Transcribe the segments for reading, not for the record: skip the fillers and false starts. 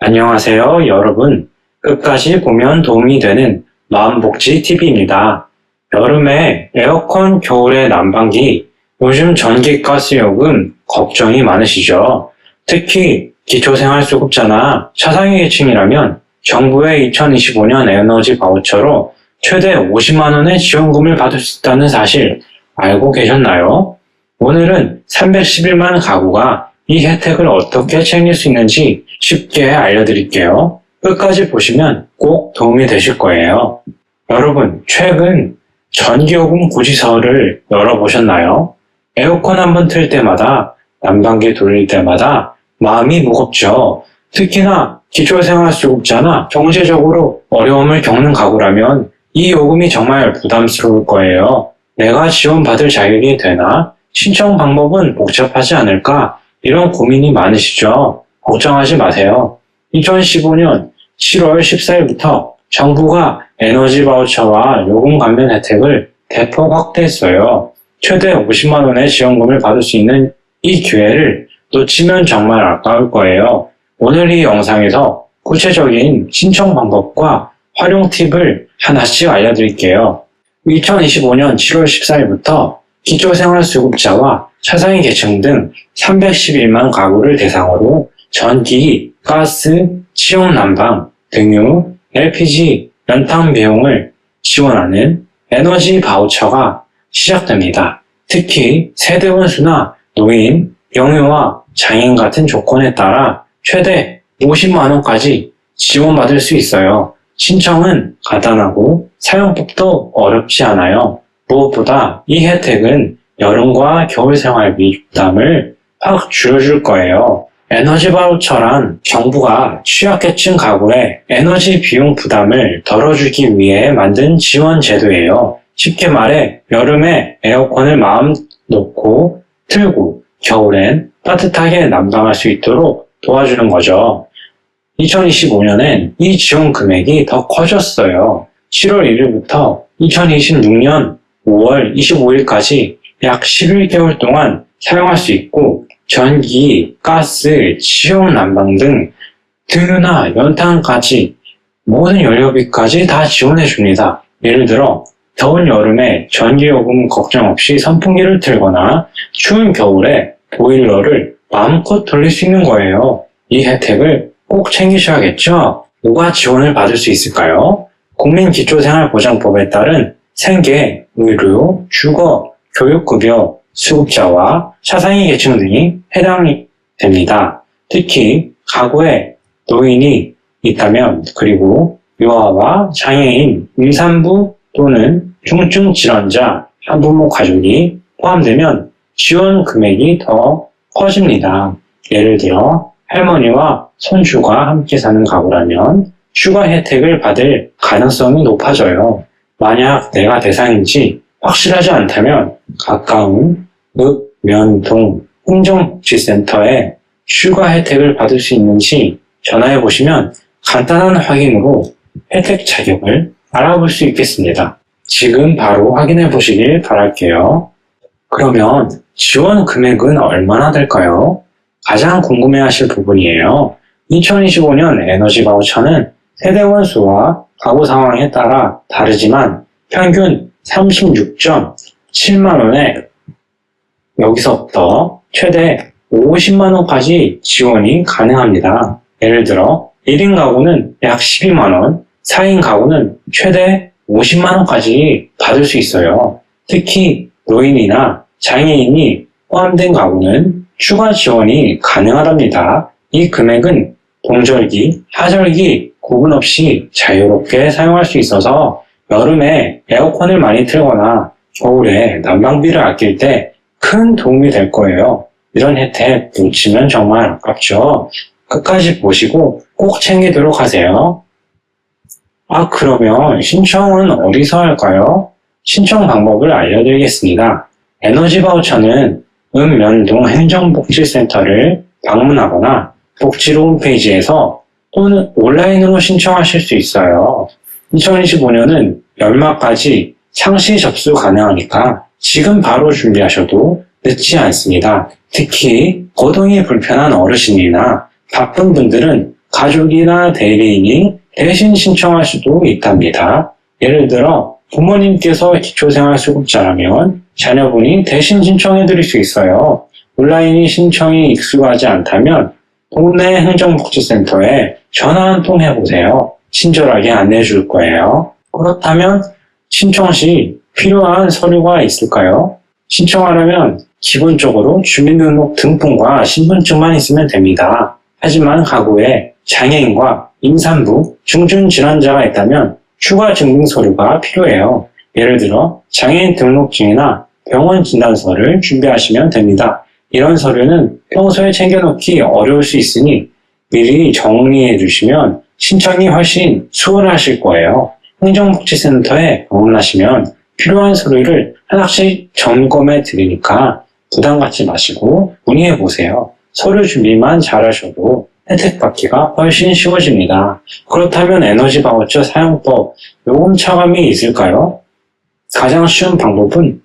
안녕하세요, 여러분. 끝까지 보면 도움이 되는 마음복지 팁입니다. 여름에 에어컨, 겨울에 난방기, 요즘 전기가스요금 걱정이 많으시죠? 특히 기초생활수급자나 차상위 계층이라면 정부의 2025년 에너지 바우처로 최대 50만 원의 지원금을 받을 수 있다는 사실 알고 계셨나요? 오늘은 311만 가구가 이 혜택을 어떻게 챙길 수 있는지 쉽게 알려드릴게요. 끝까지 보시면 꼭 도움이 되실 거예요. 여러분, 최근 전기요금 고지서를 열어보셨나요? 에어컨 한번 틀 때마다, 난방기 돌릴 때마다 마음이 무겁죠. 특히나 기초생활수급자나 경제적으로 어려움을 겪는 가구라면 이 요금이 정말 부담스러울 거예요. 내가 지원받을 자격이 되나? 신청 방법은 복잡하지 않을까? 이런 고민이 많으시죠? 걱정하지 마세요. 2015년 7월 14일부터 정부가 에너지 바우처와 요금 감면 혜택을 대폭 확대했어요. 최대 50만 원의 지원금을 받을 수 있는 이 기회를 놓치면 정말 아까울 거예요. 오늘 이 영상에서 구체적인 신청 방법과 활용 팁을 하나씩 알려드릴게요. 2025년 7월 14일부터 기초생활수급자와 차상위 계층 등 311만 가구를 대상으로 전기, 가스, 취용 난방, 등유, LPG, 연탄 비용을 지원하는 에너지 바우처가 시작됩니다. 특히 세대원수나 노인, 영유아, 장애인 같은 조건에 따라 최대 50만 원까지 지원받을 수 있어요. 신청은 간단하고 사용법도 어렵지 않아요. 무엇보다 이 혜택은 여름과 겨울 생활비 부담을 확 줄여줄 거예요. 에너지 바우처란 정부가 취약계층 가구의 에너지 비용 부담을 덜어주기 위해 만든 지원 제도예요. 쉽게 말해 여름에 에어컨을 마음 놓고 틀고 겨울엔 따뜻하게 난방할 수 있도록 도와주는 거죠. 2025년엔 이 지원 금액이 더 커졌어요. 7월 1일부터 2026년 5월 25일까지 약 11개월 동안 사용할 수 있고 전기, 가스, 취용 난방 등 등유나 연탄까지 모든 연료비까지 다 지원해줍니다. 예를 들어 더운 여름에 전기요금 걱정 없이 선풍기를 틀거나 추운 겨울에 보일러를 마음껏 돌릴 수 있는 거예요. 이 혜택을 꼭 챙기셔야겠죠? 누가 지원을 받을 수 있을까요? 국민기초생활보장법에 따른 생계, 의료, 주거, 교육급여, 수급자와 차상위 계층 등이 해당이 됩니다. 특히 가구에 노인이 있다면 그리고 유아와 장애인, 임산부 또는 중증 질환자, 한부모 가족이 포함되면 지원 금액이 더 커집니다. 예를 들어 할머니와 손주가 함께 사는 가구라면 추가 혜택을 받을 가능성이 높아져요. 만약 내가 대상인지 확실하지 않다면 가까운 읍, 면, 동 행정복지센터에 추가 혜택을 받을 수 있는지 전화해 보시면 간단한 확인으로 혜택 자격을 알아볼 수 있겠습니다. 지금 바로 확인해 보시길 바랄게요. 그러면 지원 금액은 얼마나 될까요? 가장 궁금해하실 부분이에요. 2025년 에너지 바우처는 세대원 수와 가구 상황에 따라 다르지만 평균 36.7만 원에 여기서부터 최대 50만 원까지 지원이 가능합니다. 예를 들어 1인 가구는 약 12만 원, 4인 가구는 최대 50만 원까지 받을 수 있어요. 특히 노인이나 장애인이 포함된 가구는 추가 지원이 가능하답니다. 이 금액은 동절기, 하절기 구분 없이 자유롭게 사용할 수 있어서 여름에 에어컨을 많이 틀거나 겨울에 난방비를 아낄 때 큰 도움이 될 거예요. 이런 혜택 놓치면 정말 아깝죠. 끝까지 보시고 꼭 챙기도록 하세요. 그러면 신청은 어디서 할까요? 신청 방법을 알려드리겠습니다. 에너지 바우처는 읍면동 행정복지센터를 방문하거나 복지로 홈페이지에서 또는 온라인으로 신청하실 수 있어요. 2025년은 연말까지 상시 접수 가능하니까 지금 바로 준비하셔도 늦지 않습니다. 특히 거동이 불편한 어르신이나 바쁜 분들은 가족이나 대리인이 대신 신청할 수도 있답니다. 예를 들어 부모님께서 기초생활수급자라면 자녀분이 대신 신청해 드릴 수 있어요. 온라인이 신청이 익숙하지 않다면 동네 행정복지센터에 전화 한 통 해보세요. 친절하게 안내해 줄 거예요. 그렇다면 신청 시 필요한 서류가 있을까요? 신청하려면 기본적으로 주민등록 등본과 신분증만 있으면 됩니다. 하지만 가구에 장애인과 임산부, 중증질환자가 있다면 추가 증빙 서류가 필요해요. 예를 들어 장애인 등록증이나 병원 진단서를 준비하시면 됩니다. 이런 서류는 평소에 챙겨놓기 어려울 수 있으니 미리 정리해 두시면 신청이 훨씬 수월하실 거예요. 행정복지센터에 방문하시면 필요한 서류를 하나씩 점검해 드리니까 부담 갖지 마시고 문의해 보세요. 서류 준비만 잘하셔도 혜택 받기가 훨씬 쉬워집니다. 그렇다면 에너지 바우처 사용법, 요금 차감이 있을까요? 가장 쉬운 방법은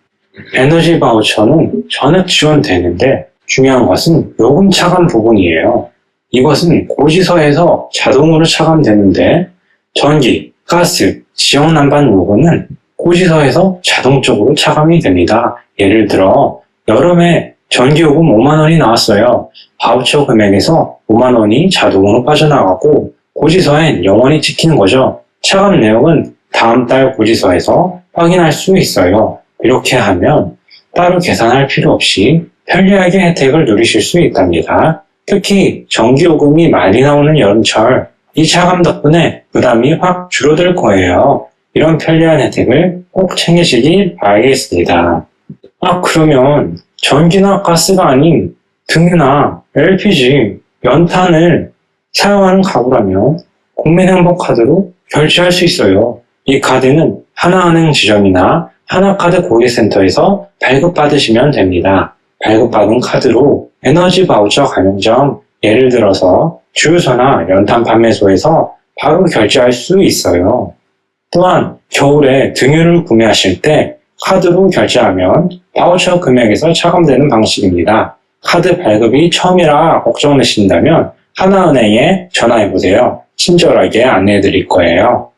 에너지 바우처는 전액 지원되는데 중요한 것은 요금 차감 부분이에요. 이것은 고지서에서 자동으로 차감되는데 전기, 가스, 지역 난방 요금은 고지서에서 자동적으로 차감이 됩니다. 예를 들어 여름에 전기요금 5만 원이 나왔어요. 바우처 금액에서 5만 원이 자동으로 빠져나가고 고지서엔 영원히 찍히는 거죠. 차감 내역은 다음 달 고지서에서 확인할 수 있어요. 이렇게 하면 따로 계산할 필요 없이 편리하게 혜택을 누리실 수 있답니다. 특히 전기요금이 많이 나오는 여름철, 이 차감 덕분에 부담이 확 줄어들 거예요. 이런 편리한 혜택을 꼭 챙기시길 바라겠습니다. 그러면 전기나 가스가 아닌 등유나 LPG, 연탄을 사용하는 가구라면 국민행복카드로 결제할 수 있어요. 이 카드는 하나은행 지점이나 하나카드 고객센터에서 발급받으시면 됩니다. 발급받은 카드로 에너지 바우처 가맹점, 예를 들어서 주유소나 연탄 판매소에서 바로 결제할 수 있어요. 또한 겨울에 등유를 구매하실 때 카드로 결제하면 바우처 금액에서 차감되는 방식입니다. 카드 발급이 처음이라 걱정되신다면 하나은행에 전화해보세요. 친절하게 안내해 드릴 거예요.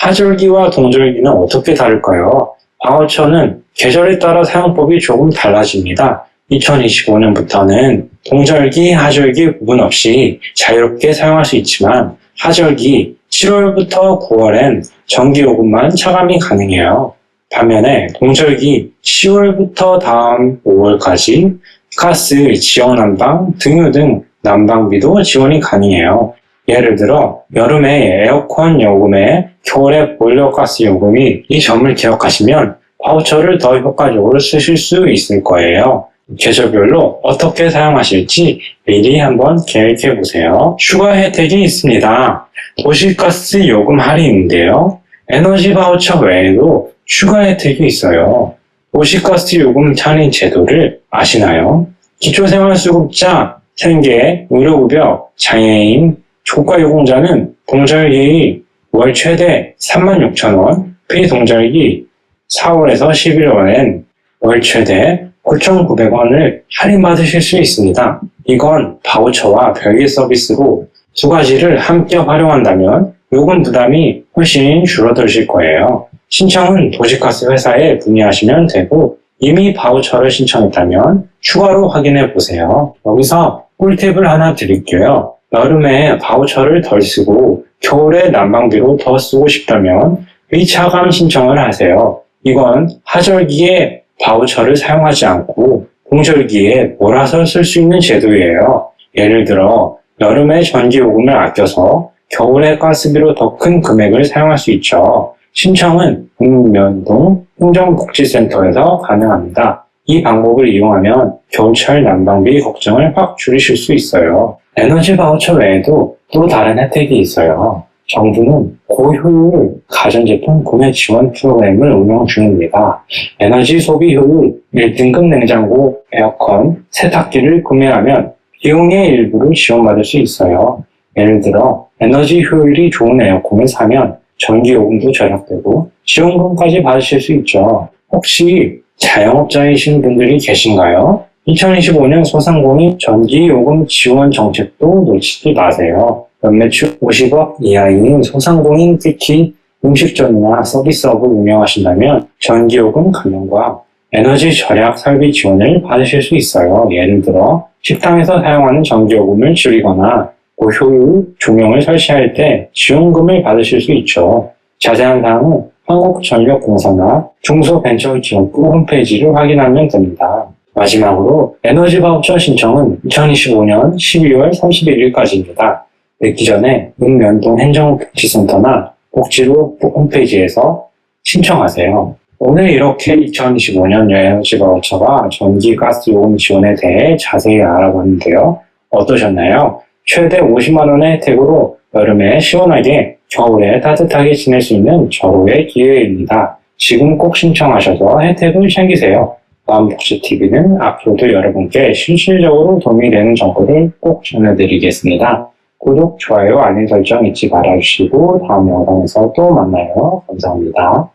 하절기와 동절기는 어떻게 다를까요? 바우처는 계절에 따라 사용법이 조금 달라집니다. 2025년부터는 동절기, 하절기 구분 없이 자유롭게 사용할 수 있지만 하절기 7월부터 9월엔 전기요금만 차감이 가능해요. 반면에 동절기 10월부터 다음 5월까지 가스, 지역 난방, 등유 등 난방비도 지원이 가능해요. 예를 들어 여름에 에어컨 요금에 겨울에 보일러 가스 요금이 이 점을 기억하시면 바우처를 더 효과적으로 쓰실 수 있을 거예요. 계절별로 어떻게 사용하실지 미리 한번 계획해 보세요. 추가 혜택이 있습니다. 도시가스 요금 할인인데요. 에너지 바우처 외에도 추가 혜택이 있어요. 도시가스 요금 할인 제도를 아시나요? 기초생활수급자, 생계, 의료급여, 장애인, 초과유공자는 동절기 월 최대 36,000원, 비동절기 4월에서 11월엔 월 최대 9,900원을 할인받으실 수 있습니다. 이건 바우처와 별개 서비스로 두 가지를 함께 활용한다면 요금 부담이 훨씬 줄어드실 거예요. 신청은 도시가스 회사에 문의하시면 되고 이미 바우처를 신청했다면 추가로 확인해 보세요. 여기서 꿀팁을 하나 드릴게요. 여름에 바우처를 덜 쓰고 겨울에 난방비로 더 쓰고 싶다면 위차감 신청을 하세요. 이건 하절기에 바우처를 사용하지 않고 동절기에 몰아서 쓸 수 있는 제도예요. 예를 들어 여름에 전기요금을 아껴서 겨울에 가스비로 더 큰 금액을 사용할 수 있죠. 신청은 읍면동 행정복지센터에서 가능합니다. 이 방법을 이용하면 겨울철 난방비 걱정을 확 줄이실 수 있어요. 에너지 바우처 외에도 또 다른 혜택이 있어요. 정부는 고효율 가전제품 구매 지원 프로그램을 운영 중입니다. 에너지 소비 효율 1등급 냉장고, 에어컨, 세탁기를 구매하면 비용의 일부를 지원받을 수 있어요. 예를 들어 에너지 효율이 좋은 에어컨을 사면 전기요금도 절약되고 지원금까지 받으실 수 있죠. 혹시 자영업자이신 분들이 계신가요? 2025년 소상공인 전기요금 지원 정책도 놓치지 마세요. 연매출 50억 이하인 소상공인, 특히 음식점이나 서비스업을 운영하신다면 전기요금 감면과 에너지 절약 설비 지원을 받으실 수 있어요. 예를 들어 식당에서 사용하는 전기요금을 줄이거나 고효율 조명을 설치할 때 지원금을 받으실 수 있죠. 자세한 사항은 한국전력공사나 중소벤처지원부 홈페이지를 확인하면 됩니다. 마지막으로 에너지 바우처 신청은 2025년 12월 31일까지입니다. 맺기 전에 읍면동 행정복지센터나 복지로 홈페이지에서 신청하세요. 오늘 이렇게 2025년 에너지 바우처와 전기, 가스 요금 지원에 대해 자세히 알아봤는데요. 어떠셨나요? 최대 50만 원의 혜택으로 여름에 시원하게, 겨울에 따뜻하게 지낼 수 있는 절호의 기회입니다. 지금 꼭 신청하셔서 혜택을 챙기세요. 마음복지TV는 앞으로도 여러분께 실질적으로 도움이 되는 정보를 꼭 전해드리겠습니다. 구독, 좋아요, 알림 설정 잊지 말아주시고 다음 영상에서 또 만나요. 감사합니다.